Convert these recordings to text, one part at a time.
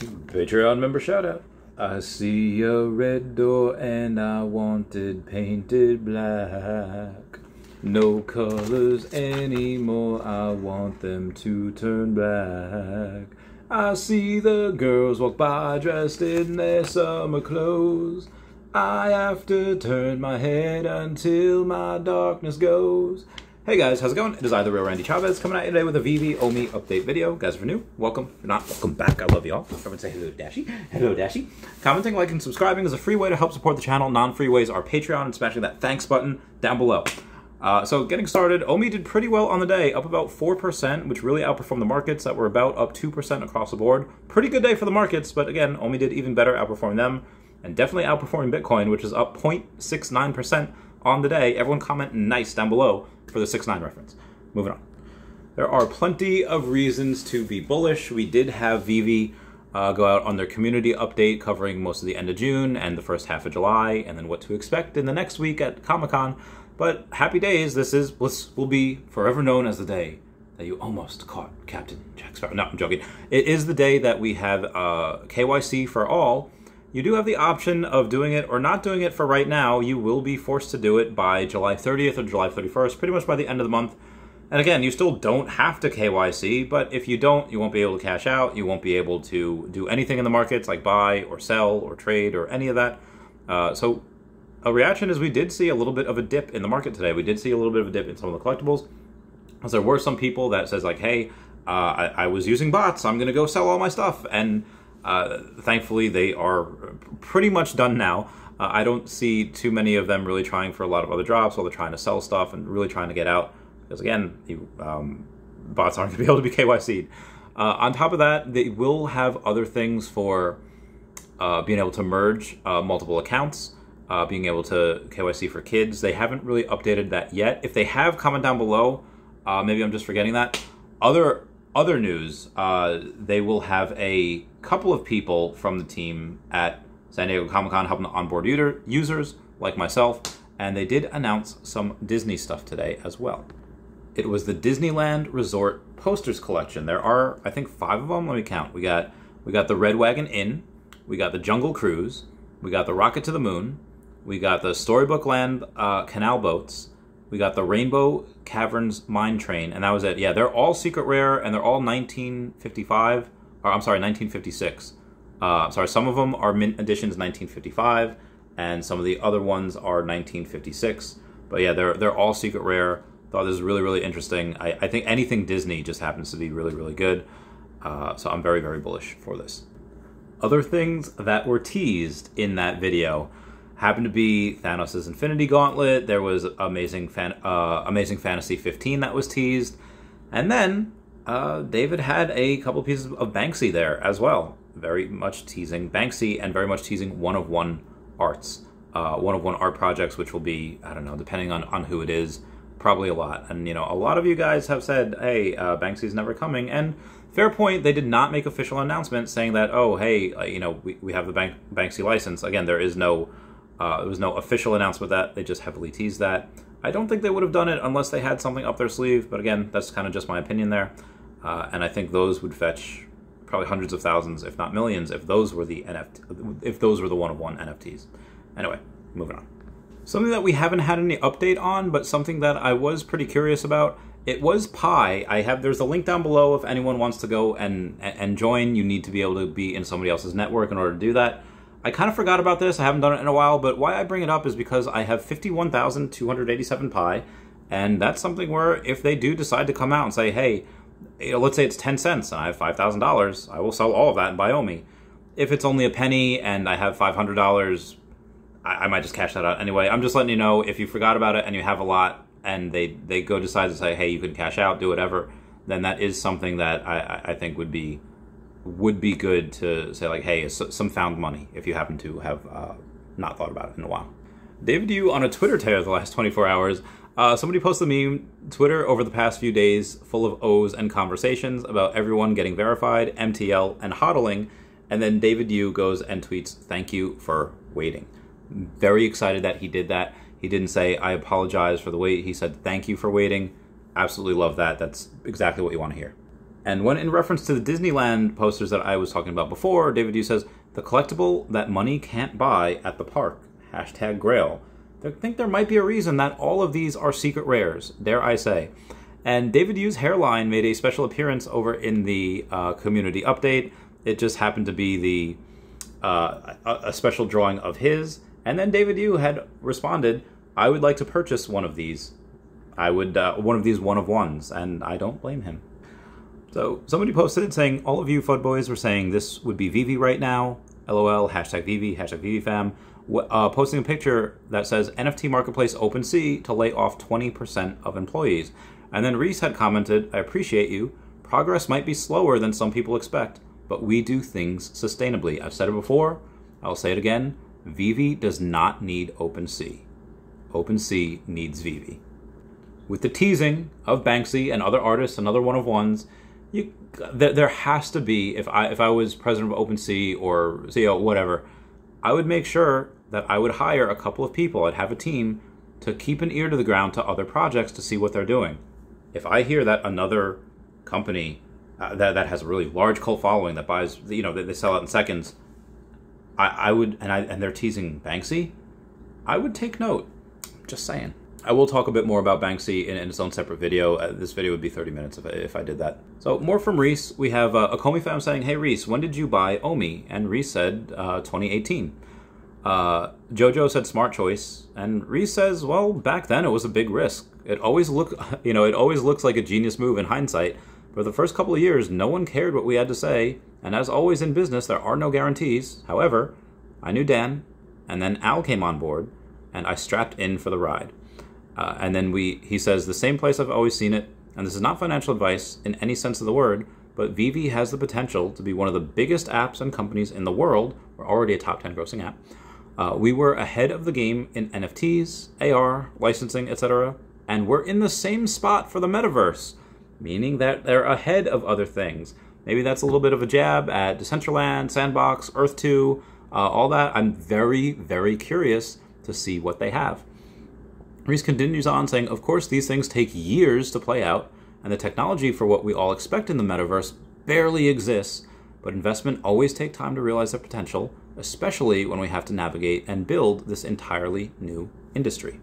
Patreon member shout out. I see a red door and I want it painted black. No colors anymore, I want them to turn black. I see the girls walk by dressed in their summer clothes. I have to turn my head until my darkness goes. Hey guys, how's it going? It is I, the real Randy Chavez, coming at you today with a Veve Omi update video. Guys, if you're new, welcome. If you're not, welcome back. I love y'all. Everyone say hello, Dashy. Hello, Dashy. Commenting, liking, subscribing is a free way to help support the channel. Non-free ways are Patreon and smashing that thanks button down below. So getting started, Omi did pretty well on the day, up about 4%, which really outperformed the markets that were about up 2% across the board. Pretty good day for the markets, but again, Omi did even better, outperforming them, and definitely outperforming Bitcoin, which is up 0.69% on the day. Everyone comment nice down below for the 6.9 reference. Moving on. There are plenty of reasons to be bullish. We did have Veve go out on their community update covering most of the end of June and the first half of July, and then what to expect in the next week at Comic-Con. But happy days, this will be forever known as the day that you almost caught Captain Jack Sparrow. No, I'm joking. It is the day that we have KYC for all. You do have the option of doing it or not doing it for right now. You will be forced to do it by July 30th or July 31st, pretty much by the end of the month. And again, you still don't have to KYC, but if you don't, you won't be able to cash out. You won't be able to do anything in the markets like buy or sell or trade or any of that. So a reaction is we did see a little bit of a dip in the market today. We did see a little bit of a dip in some of the collectibles. Because there were some people that says like, hey, I was using bots, I'm going to go sell all my stuff. And thankfully, they are pretty much done now. I don't see too many of them really trying for a lot of other drops while they're trying to sell stuff and really trying to get out. Because again, bots aren't going to be able to be KYC'd. On top of that, they will have other things for being able to merge multiple accounts, being able to KYC for kids. They haven't really updated that yet. If they have, comment down below. Maybe I'm just forgetting that. Other news, they will have a couple of people from the team at San Diego Comic-Con helping to onboard users like myself, and they did announce some Disney stuff today as well. It was the Disneyland Resort posters collection. There are, I think, 5 of them. Let me count. We got the Red Wagon Inn, we got the Jungle Cruise, we got the Rocket to the Moon, we got the Storybook Land canal boats, we got the Rainbow Caverns Mine Train, and that was it. Yeah, they're all secret rare, and they're all 1955. Or I'm sorry, 1956. Sorry, some of them are mint editions 1955, and some of the other ones are 1956. But yeah, they're all secret rare. Thought this was really, really interesting. I think anything Disney just happens to be really, really good. So I'm very, very bullish for this. Other things that were teased in that video happened to be Thanos' Infinity Gauntlet. There was Amazing Fantasy 15 that was teased. And then David had a couple pieces of Banksy there as well. Very much teasing Banksy and very much teasing one-of-one arts. One-of-one art projects, which will be, I don't know, depending on who it is, probably a lot. And, you know, a lot of you guys have said, hey, Banksy's never coming. And fair point, they did not make official announcements saying that, oh, hey, you know, we have the Banksy license. Again, there was no official announcement that. They just heavily teased that. I don't think they would have done it unless they had something up their sleeve, but again, that's kind of just my opinion there. And I think those would fetch probably hundreds of thousands, if not millions, if those were the one-of-one NFTs. Anyway, moving on. Something that we haven't had any update on, but something that I was pretty curious about. It was Pi. There's a link down below if anyone wants to go and join. You need to be able to be in somebody else's network in order to do that. I kind of forgot about this. I haven't done it in a while, but why I bring it up is because I have 51,287 Pi, and that's something where if they do decide to come out and say, hey, you know, let's say it's 10 cents and I have $5,000, I will sell all of that and buy Omi. If it's only a penny and I have $500, I might just cash that out anyway. I'm just letting you know, if you forgot about it and you have a lot and they go decide to say, hey, you can cash out, do whatever, then that is something that I think would be good to say, like, hey, some found money if you happen to have not thought about it in a while. David Yu on a Twitter tear the last 24 hours. Somebody posted a meme, Twitter over the past few days, full of O's and conversations about everyone getting verified, MTL, and hodling, and then David Yu goes and tweets, thank you for waiting. Very excited that he did that. He didn't say, I apologize for the wait. He said, thank you for waiting. Absolutely love that. That's exactly what you want to hear. And when in reference to the Disneyland posters that I was talking about before, David Yu says, the collectible that money can't buy at the park. Hashtag Grail. I think there might be a reason that all of these are secret rares, dare I say. And David Yu's hairline made a special appearance over in the community update. It just happened to be a special drawing of his. And then David Yu had responded, I would like to purchase one of these. One of these one-of-ones, and I don't blame him. So somebody posted it saying, all of you FUD boys were saying this would be Veve right now. LOL, hashtag Veve, hashtag VeveFam. Posting a picture that says NFT Marketplace OpenSea to lay off 20% of employees. And then Reese had commented, I appreciate you. Progress might be slower than some people expect, but we do things sustainably. I've said it before, I'll say it again. Veve does not need OpenSea. OpenSea needs Veve. With the teasing of Banksy and other artists and other one-of-ones, there has to be, if I was president of OpenSea or CEO, whatever, I would make sure that I would hire a couple of people. I'd have a team to keep an ear to the ground to other projects to see what they're doing. If I hear that another company that has a really large cult following that buys, they sell out in seconds, I would, and they're teasing Banksy, I would take note. Just saying. I will talk a bit more about Banksy in its own separate video. This video would be 30 minutes if I did that. So more from Reese. We have a Comey fam saying, hey Reese, when did you buy Omi? And Reese said 2018. Jojo said smart choice. And Reese says, well, back then it was a big risk. It always looks like a genius move in hindsight. For the first couple of years, no one cared what we had to say. And as always in business, there are no guarantees. However, I knew Dan, and then Al came on board, and I strapped in for the ride. And then he says, the same place I've always seen it, and this is not financial advice in any sense of the word, but Veve has the potential to be one of the biggest apps and companies in the world. We're already a top 10 grossing app. We were ahead of the game in NFTs, AR, licensing, etc. And we're in the same spot for the metaverse, meaning that they're ahead of other things. Maybe that's a little bit of a jab at Decentraland, Sandbox, Earth 2, all that. I'm very, very curious to see what they have. Reese continues on saying, of course, these things take years to play out, and the technology for what we all expect in the metaverse barely exists, but investment always takes time to realize their potential, especially when we have to navigate and build this entirely new industry.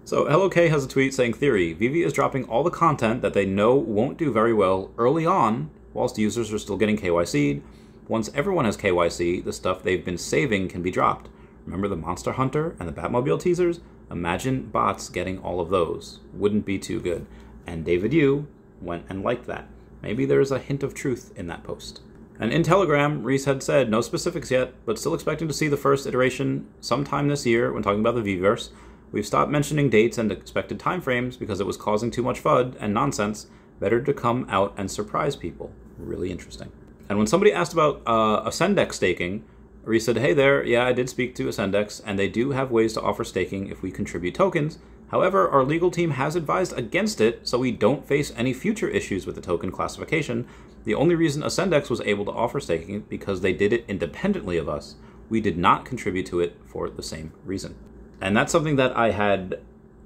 So Hello K has a tweet saying, theory, Veve is dropping all the content that they know won't do very well early on, whilst users are still getting KYC'd. Once everyone has KYC, the stuff they've been saving can be dropped. Remember the Monster Hunter and the Batmobile teasers? Imagine bots getting all of those. Wouldn't be too good. And David Yu went and liked that. Maybe there's a hint of truth in that post. And in Telegram, Reese had said, no specifics yet, but still expecting to see the first iteration sometime this year when talking about the Veverse. We've stopped mentioning dates and expected timeframes because it was causing too much FUD and nonsense. Better to come out and surprise people. Really interesting. And when somebody asked about Ascendex staking, Reese said, hey there, yeah, I did speak to Ascendex, and they do have ways to offer staking if we contribute tokens. However, our legal team has advised against it, so we don't face any future issues with the token classification. The only reason Ascendex was able to offer staking is because they did it independently of us. We did not contribute to it for the same reason. And that's something that I had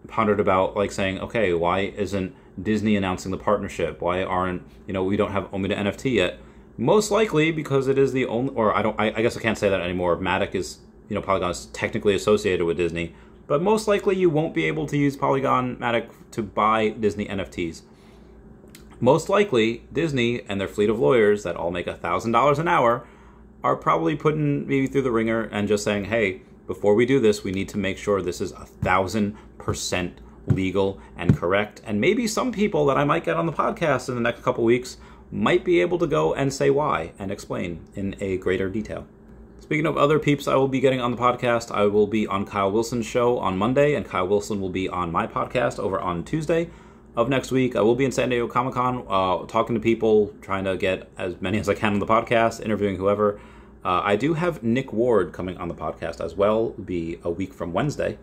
pondered about, like saying, okay, why isn't Disney announcing the partnership? Why aren't, we don't have Omi to NFT yet? Most likely because it is the only, or I guess I can't say that anymore. Matic is, Polygon is technically associated with Disney, but most likely you won't be able to use Polygon Matic to buy Disney NFTs. Most likely Disney and their fleet of lawyers that all make $1,000 an hour are probably putting me through the ringer and just saying, hey, before we do this, we need to make sure this is 1,000% legal and correct. And maybe some people that I might get on the podcast in the next couple weeks might be able to go and say why and explain in a greater detail. Speaking of other peeps I will be getting on the podcast, I will be on Kyle Wilson's show on Monday, and Kyle Wilson will be on my podcast over on Tuesday of next week. I will be in San Diego Comic-Con talking to people, trying to get as many as I can on the podcast, interviewing whoever. I do have Nick Ward coming on the podcast as well. It'll be a week from Wednesday.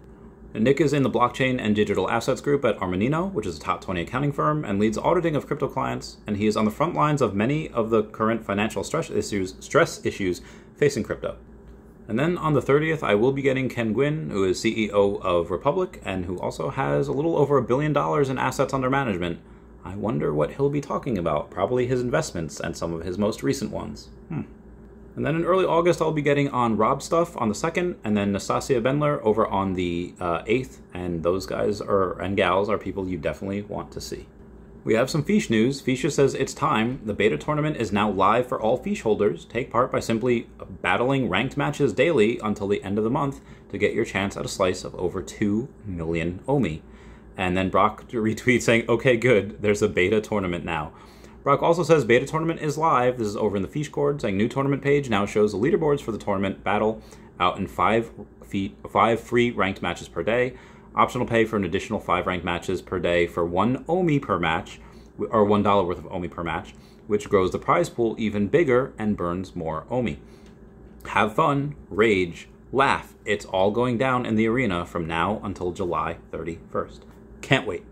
Nick is in the blockchain and digital assets group at Armanino, which is a top 20 accounting firm, and leads auditing of crypto clients, and he is on the front lines of many of the current financial stress issues facing crypto. And then on the 30th, I will be getting Ken Gwynn, who is CEO of Republic, and who also has a little over $1 billion in assets under management, I wonder what he'll be talking about. Probably his investments and some of his most recent ones. And then in early August, I'll be getting on Rob Stuff on the 2nd, and then Nastasia Bendler over on the 8th, and those guys and gals are people you definitely want to see. We have some Feesh news. Feesh says it's time. The beta tournament is now live for all Feesh holders. Take part by simply battling ranked matches daily until the end of the month to get your chance at a slice of over 2 million Omi. And then Brock retweets saying, okay, good, there's a beta tournament now. Brock also says beta tournament is live. This is over in the Feesh Cord, saying new tournament page now shows the leaderboards for the tournament battle out in 5 free ranked matches per day. Optional pay for an additional 5 ranked matches per day for 1 Omi per match, or $1 worth of Omi per match, which grows the prize pool even bigger and burns more Omi. Have fun, rage, laugh. It's all going down in the arena from now until July 31st. Can't wait.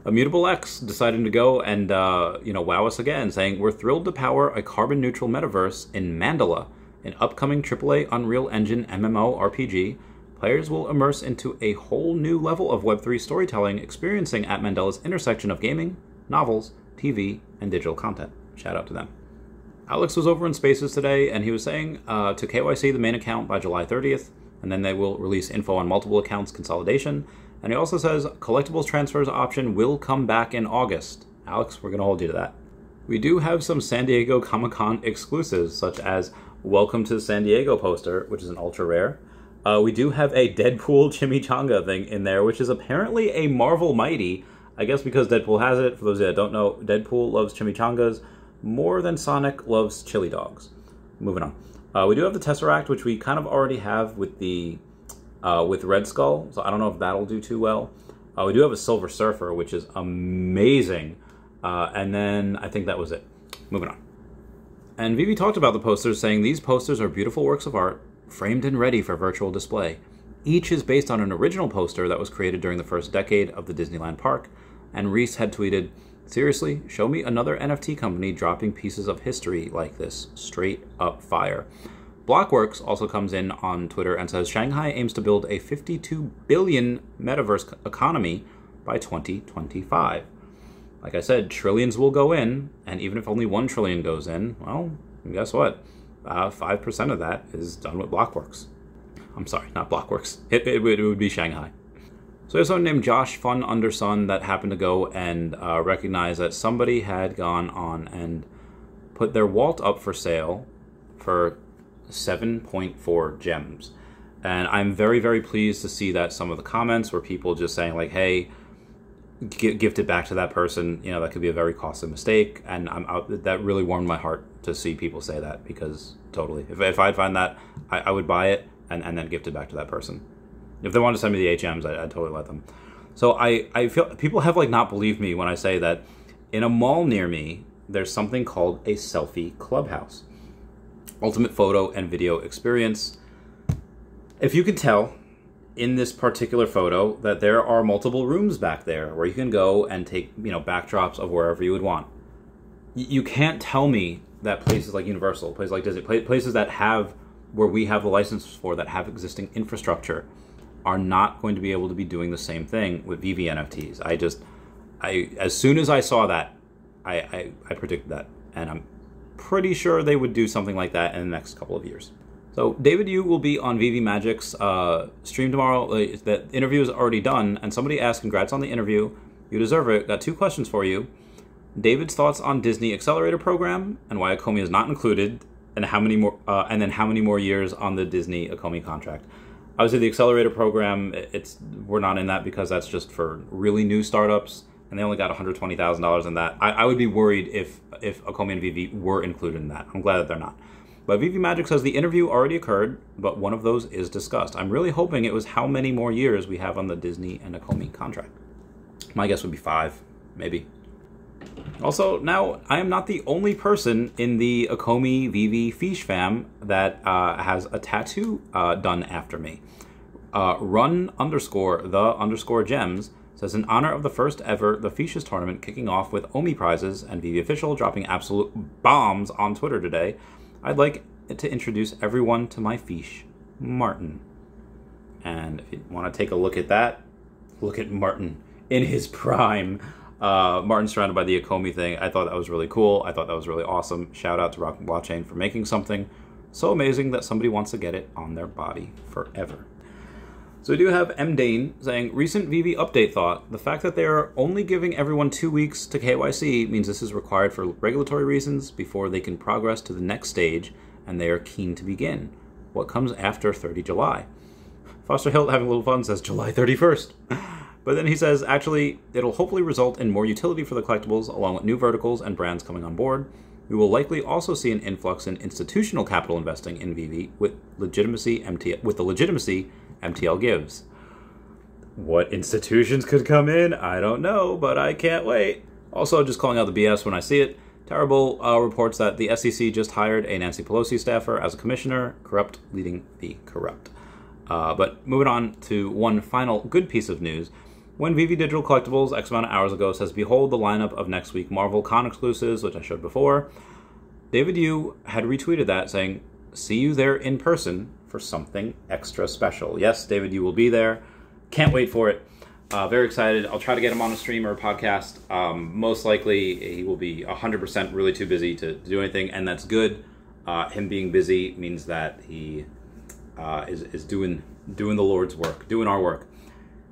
Immutable X deciding to go and, wow us again, saying, we're thrilled to power a carbon-neutral metaverse in Mandala, an upcoming AAA Unreal Engine MMORPG. Players will immerse into a whole new level of Web3 storytelling, experiencing at Mandala's intersection of gaming, novels, TV, and digital content. Shout out to them. Alex was over in Spaces today, and he was saying to KYC the main account by July 30th, and then they will release info on multiple accounts consolidation. And he also says collectibles transfers option will come back in August. Alex, we're going to hold you to that. We do have some San Diego Comic-Con exclusives, such as Welcome to San Diego poster, which is an ultra rare. We do have a Deadpool chimichanga thing in there, which is apparently a Marvel Mighty. I guess because Deadpool has it. For those that don't know, Deadpool loves chimichangas more than Sonic loves chili dogs. Moving on. We do have the Tesseract, which we kind of already have with the with Red Skull, so I don't know if that'll do too well. We do have a Silver Surfer, which is amazing. And then I think that was it. Moving on. And Veve talked about the posters, saying these posters are beautiful works of art, framed and ready for virtual display. Each is based on an original poster that was created during the first decade of the Disneyland park. And Reese had tweeted, seriously, show me another NFT company dropping pieces of history like this. Straight up fire. Blockworks also comes in on Twitter and says Shanghai aims to build a 52 billion metaverse economy by 2025. Like I said, trillions will go in, and even if only 1 trillion goes in, well, guess what? 5% of that is done with Blockworks. I'm sorry, not Blockworks. It would be Shanghai. So there's someone named Josh Fun Undersun that happened to go and recognize that somebody had gone on and put their vault up for sale for 7.4 gems. And I'm very, very pleased to see that some of the comments were people just saying like, hey, gift it back to that person. You know, that could be a very costly mistake. And that really warmed my heart to see people say that, because totally, if I'd find that, I would buy it and then gift it back to that person. If they want to send me the HMs, I'd totally let them. So I feel people have like not believed me when I say that in a mall near me, there's something called a selfie clubhouse. Ultimate photo and video experience. If you can tell in this particular photo that there are multiple rooms back there where you can go and take, backdrops of wherever you would want. You can't tell me that places like Universal, places like Disney, places that have, where we have the licenses for, that have existing infrastructure, are not going to be able to be doing the same thing with Veve NFTs. As soon as I saw that, I predicted that, and I'm pretty sure they would do something like that in the next couple of years. So David Yu will be on Veve Magic's stream tomorrow. The interview is already done, and somebody asked, congrats on the interview. You deserve it. Got 2 questions for you. David's thoughts on Disney Accelerator Program and why Akomi is not included, and how many more, and then how many more years on the Disney Akomi contract. Obviously, the Accelerator Program, we're not in that because that's just for really new startups, and they only got $120,000 in that. I would be worried if Akomi and Veve were included in that. I'm glad that they're not. But Veve Magic says the interview already occurred, but one of those is discussed. I'm really hoping it was how many more years we have on the Disney and Akomi contract. My guess would be 5, maybe. Also, now, I am not the only person in the Akomi Veve Feesh fam that has a tattoo done after me. Run_the_gems says, in honor of the first ever The Feesh's tournament kicking off with Omi prizes and Veve Official dropping absolute bombs on Twitter today, I'd like to introduce everyone to my Feesh, Martin. And if you want to take a look at that, look at Martin in his prime. Martin's surrounded by the Akomi thing. I thought that was really cool. I thought that was really awesome. Shout out to Rock and Blockchain for making something so amazing that somebody wants to get it on their body forever. So we do have M. Dane saying, recent Veve update thought, the fact that they are only giving everyone 2 weeks to KYC means this is required for regulatory reasons before they can progress to the next stage, and they are keen to begin. What comes after 30 July? Foster Hilt, having a little fun, says July 31st. But then he says, actually, it'll hopefully result in more utility for the collectibles, along with new verticals and brands coming on board. We will likely also see an influx in institutional capital investing in Veve with the legitimacy MTL gives. What institutions could come in? I don't know, but I can't wait. Also, just calling out the BS when I see it. Terrible reports that the SDCC just hired a Nancy Pelosi staffer as a commissioner, corrupt leading the corrupt. But moving on to one final good piece of news. When Veve Digital Collectibles, X amount of hours ago, says, behold the lineup of next week Marvel Con exclusives, which I showed before, David Yu had retweeted that saying, see you there in person for something extra special. Yes, David Yu will be there. Can't wait for it. Very excited. I'll try to get him on a stream or a podcast. Most likely he will be 100% really too busy to do anything, and that's good. Him being busy means that he is doing the Lord's work, doing our work.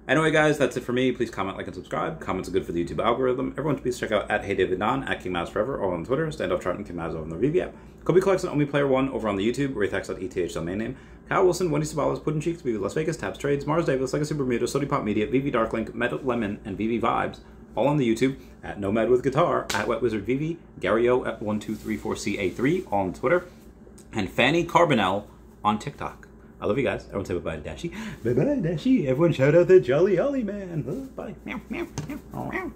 Anyway, guys, that's it for me. Please comment, like, and subscribe. Comments are good for the YouTube algorithm. Everyone, please check out @HeyDavidDon, @KingMaz Forever, or on Twitter, Standoff Chart and King Maz over on the Veve app. Kobe Collects and Omi Player 1 over on the YouTube, Wraithax.eth domain name. Kyle Willson, Wendy Stibalis, Puddin' Cheeks, Veve Las Vegas, Tabs Trades, Mars Davis, Legacy Bermuda, Sody Pop Media, Veve Darklink, Med Lemon, and Veve Vibes, all on the YouTube, @Nomad with Guitar, @WetWizard Veve, Garyo @1234CA3, all on Twitter, and Fanny Carbonell on TikTok. I love you guys. Everyone say bye-bye, Dashie. Bye-bye, Dashie. Everyone shout out the Jolly Ollie Man. Bye. Meow, meow, meow, meow.